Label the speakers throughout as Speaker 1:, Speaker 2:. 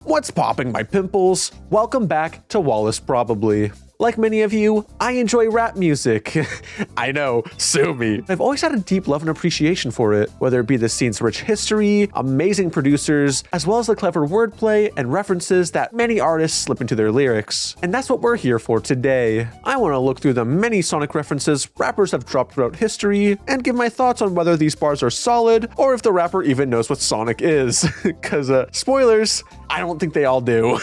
Speaker 1: What's popping, my pimples? Welcome back to Wallace Probably. Like many of you, I enjoy rap music. I know, sue me. I've always had a deep love and appreciation for it, whether it be the scene's rich history, amazing producers, as well as the clever wordplay and references that many artists slip into their lyrics. And that's what we're here for today. I want to look through the many Sonic references rappers have dropped throughout history and give my thoughts on whether these bars are solid or if the rapper even knows what Sonic is. Cause spoilers, I don't think they all do.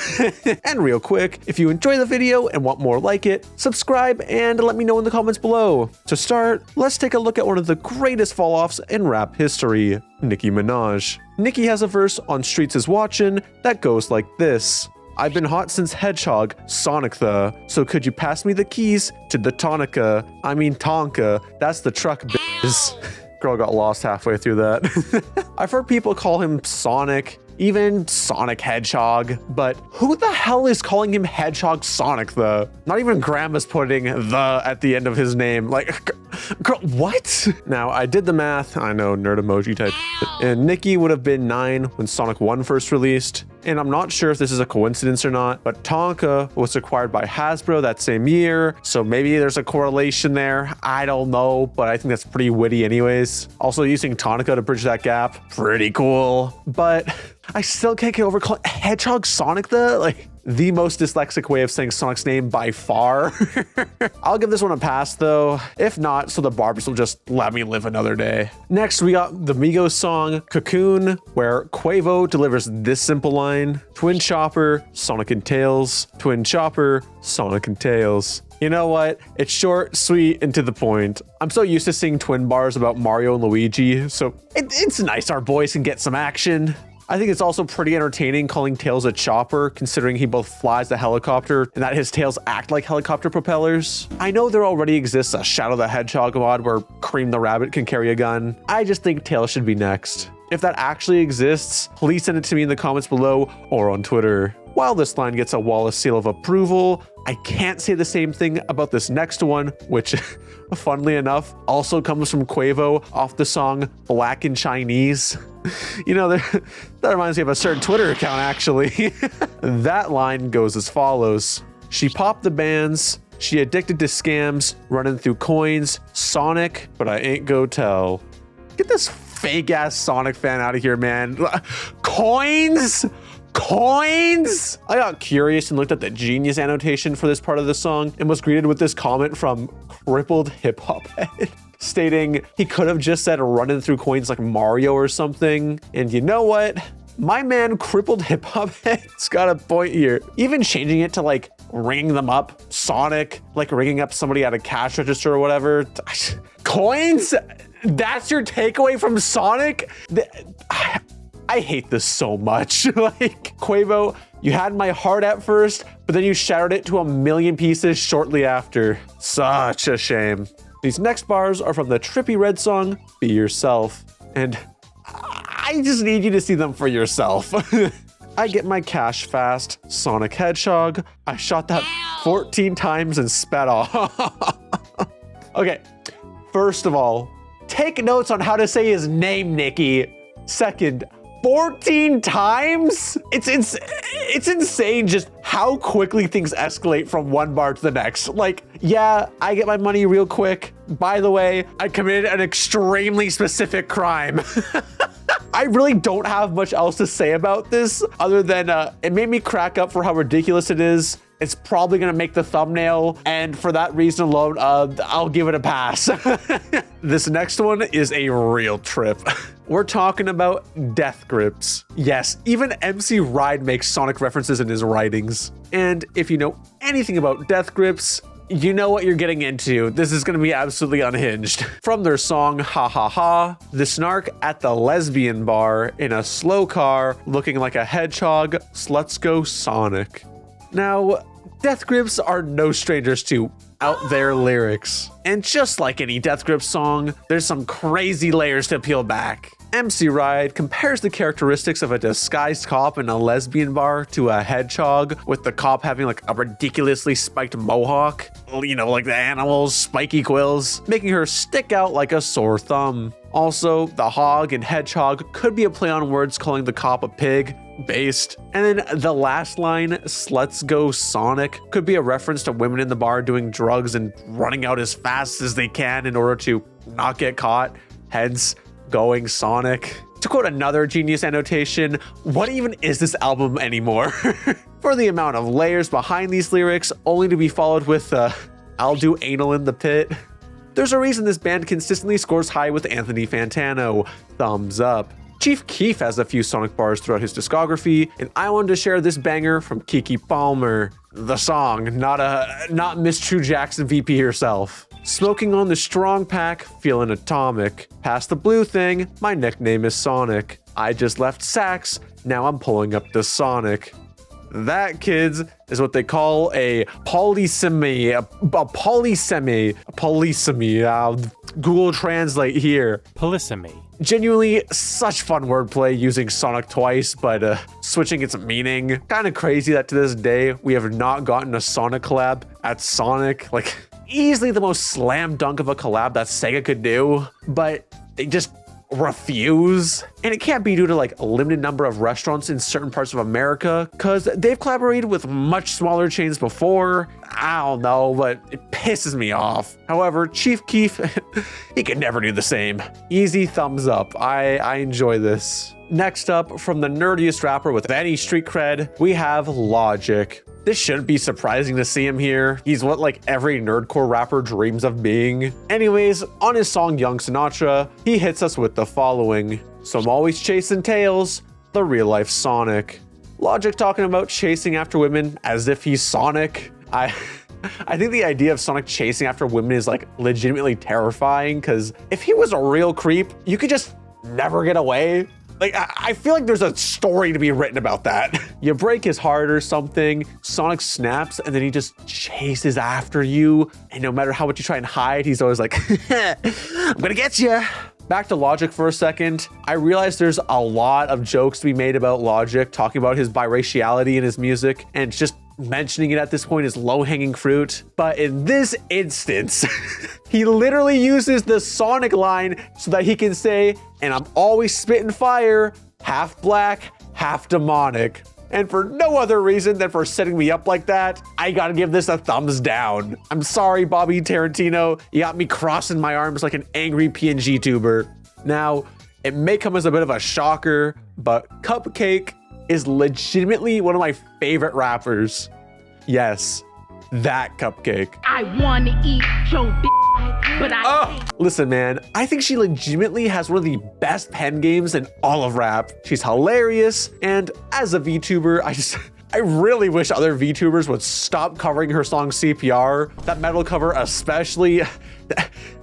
Speaker 1: And real quick, if you enjoy the video and want more like it, subscribe and let me know in the comments below. To start, let's take a look at one of the greatest fall-offs in rap history, Nicki Minaj. Nicki has a verse on Streets Is Watchin' that goes like this. I've been hot since Hedgehog, Sonic the. So could you pass me the keys to the Tonica? I mean Tonka, that's the truck biz. Girl got lost halfway through that. I've heard people call him Sonic, even Sonic Hedgehog, but who the hell is calling him Hedgehog Sonic the? Not even Grandma's putting the at the end of his name. Like, girl, what? Now, I did the math. I know, nerd emoji type. And Nicki would have been 9 when Sonic 1 first released. And I'm not sure if this is a coincidence or not, but Tonka was acquired by Hasbro that same year. So maybe there's a correlation there. I don't know, but I think that's pretty witty anyways. Also using Tonka to bridge that gap, pretty cool. But I still can't get over calling Hedgehog Sonic the most dyslexic way of saying Sonic's name by far. I'll give this one a pass though. If not, so the Barbies will just let me live another day. Next, we got the Migos song Cocoon, where Quavo delivers this simple line: Twin Chopper, Sonic and Tails, Twin Chopper, Sonic and Tails. You know what? It's short, sweet, and to the point. I'm so used to seeing twin bars about Mario and Luigi, so it's nice our boys can get some action. I think it's also pretty entertaining calling Tails a chopper, considering he both flies the helicopter and that his tails act like helicopter propellers. I know there already exists a Shadow the Hedgehog mod where Cream the Rabbit can carry a gun. I just think Tails should be next. If that actually exists, please send it to me in the comments below or on Twitter. While this line gets a Wallace seal of approval, I can't say the same thing about this next one, which, funnily enough, also comes from Quavo off the song Black and Chinese. You know, that reminds me of a certain Twitter account, actually. That line goes as follows. She popped the bands, she addicted to scams, running through coins, Sonic, but I ain't go tell. Get this fake-ass Sonic fan out of here, man. Coins? Coins? I got curious and looked at the Genius annotation for this part of the song and was greeted with this comment from Crippled Hip Hop Head, stating he could have just said running through coins like Mario or something. And you know what? My man Crippled Hip Hop Head's got a point here. Even changing it to like ringing them up, Sonic, like ringing up somebody at a cash register or whatever. Coins? That's your takeaway from Sonic? I hate this so much. Like, Quavo, you had my heart at first, but then you shattered it to a million pieces shortly after. Such a shame. These next bars are from the Trippie Redd song, Be Yourself. And I just need you to see them for yourself. I get my cash fast, Sonic Hedgehog. I shot that 14 times and spat off. Okay, first of all, take notes on how to say his name, Nicki. Second, 14 times? It's insane just how quickly things escalate from one bar to the next. Like, yeah, I get my money real quick. By the way, I committed an extremely specific crime. I really don't have much else to say about this other than it made me crack up for how ridiculous it is. It's probably gonna make the thumbnail, and for that reason alone, I'll give it a pass. This next one is a real trip. We're talking about death grips. Yes, even MC Ride makes Sonic references in his writings. And if you know anything about death grips, you know what you're getting into. This is gonna be absolutely unhinged. From their song Ha Ha Ha, the snark at the lesbian bar in a slow car looking like a hedgehog, let's go Sonic. Now, death grips are no strangers to out there lyrics. And just like any Death Grip song, there's some crazy layers to peel back. MC Ride compares the characteristics of a disguised cop in a lesbian bar to a hedgehog, with the cop having like a ridiculously spiked mohawk, you know, like the animal's spiky quills, making her stick out like a sore thumb. Also, the hog and hedgehog could be a play on words calling the cop a pig, based. And then the last line, "Sluts go Sonic," could be a reference to women in the bar doing drugs and running out as fast as they can in order to not get caught, hence going Sonic. To quote another genius annotation, what even is this album anymore? For the amount of layers behind these lyrics, only to be followed with "I'll do anal in the pit." There's a reason this band consistently scores high with Anthony Fantano. Thumbs up. Chief Keef has a few Sonic bars throughout his discography, and I wanted to share this banger from Keke Palmer. The song, not Miss True Jackson VP herself. "Smoking on the strong pack, feeling atomic. Past the blue thing, my nickname is Sonic. I just left Sax, now I'm pulling up the Sonic." That, kids, is what they call a polysemy. Google Translate here.
Speaker 2: Polysemy.
Speaker 1: Genuinely, such fun wordplay using Sonic twice, but switching its meaning. Kind of crazy that to this day, we have not gotten a Sonic collab at Sonic. Like, easily the most slam dunk of a collab that Sega could do, but they just refuse. And it can't be due to like a limited number of restaurants in certain parts of America, because they've collaborated with much smaller chains before. I don't know, but it pisses me off. However, Chief Keef, he could never do the same. Easy thumbs up. I enjoy this. Next up, from the nerdiest rapper with any street cred, we have Logic. This shouldn't be surprising to see him here. He's what like every nerdcore rapper dreams of being. Anyways, on his song Young Sinatra, he hits us with the following. "So I'm always chasing tails, the real life Sonic." Logic talking about chasing after women as if he's Sonic. I think the idea of Sonic chasing after women is like legitimately terrifying, because if he was a real creep, you could just never get away. Like, I feel like there's a story to be written about that. You break his heart or something, Sonic snaps, and then he just chases after you. And no matter how much you try and hide, he's always like, "I'm gonna get you." Back to Logic for a second. I realize there's a lot of jokes to be made about Logic, talking about his biraciality in his music, and just mentioning it at this point is low-hanging fruit. But in this instance, he literally uses the Sonic line so that he can say, "And I'm always spitting fire, half black, half demonic." And for no other reason than for setting me up like that, I gotta give this a thumbs down. I'm sorry, Bobby Tarantino. You got me crossing my arms like an angry PNG tuber. Now, it may come as a bit of a shocker, but Cupcake is legitimately one of my favorite rappers. Yes, that Cupcake.
Speaker 3: I wanna eat your but I
Speaker 1: Listen, man, I think she legitimately has one of the best pen games in all of rap. She's hilarious, and as a VTuber, I really wish other VTubers would stop covering her song CPR. That metal cover especially,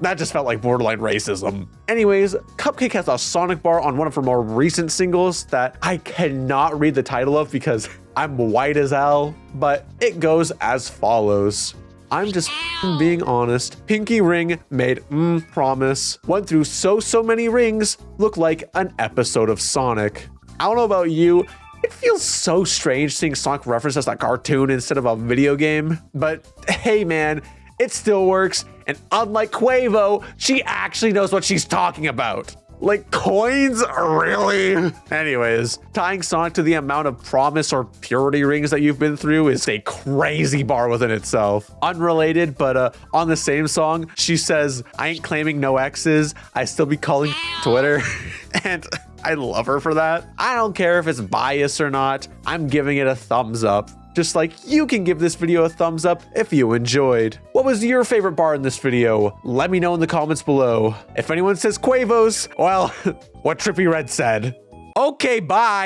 Speaker 1: that just felt like borderline racism. Anyways, Cupcake has a Sonic bar on one of her more recent singles that I cannot read the title of because I'm white as hell, but it goes as follows. "I'm just being honest. Pinky ring made promise. Went through so many rings. Look like an episode of Sonic." I don't know about you, it feels so strange seeing Sonic referenced as a cartoon instead of a video game. But hey man, it still works. And unlike Quavo, she actually knows what she's talking about. Like, coins? Really? Anyways, tying Sonic to the amount of promise or purity rings that you've been through is a crazy bar within itself. Unrelated, but on the same song, she says, "I ain't claiming no exes. I still be calling Twitter." And I love her for that. I don't care if it's biased or not. I'm giving it a thumbs up. Just like you can give this video a thumbs up if you enjoyed. What was your favorite bar in this video? Let me know in the comments below. If anyone says Quavo's, well, what Trippie Redd said. Okay, bye.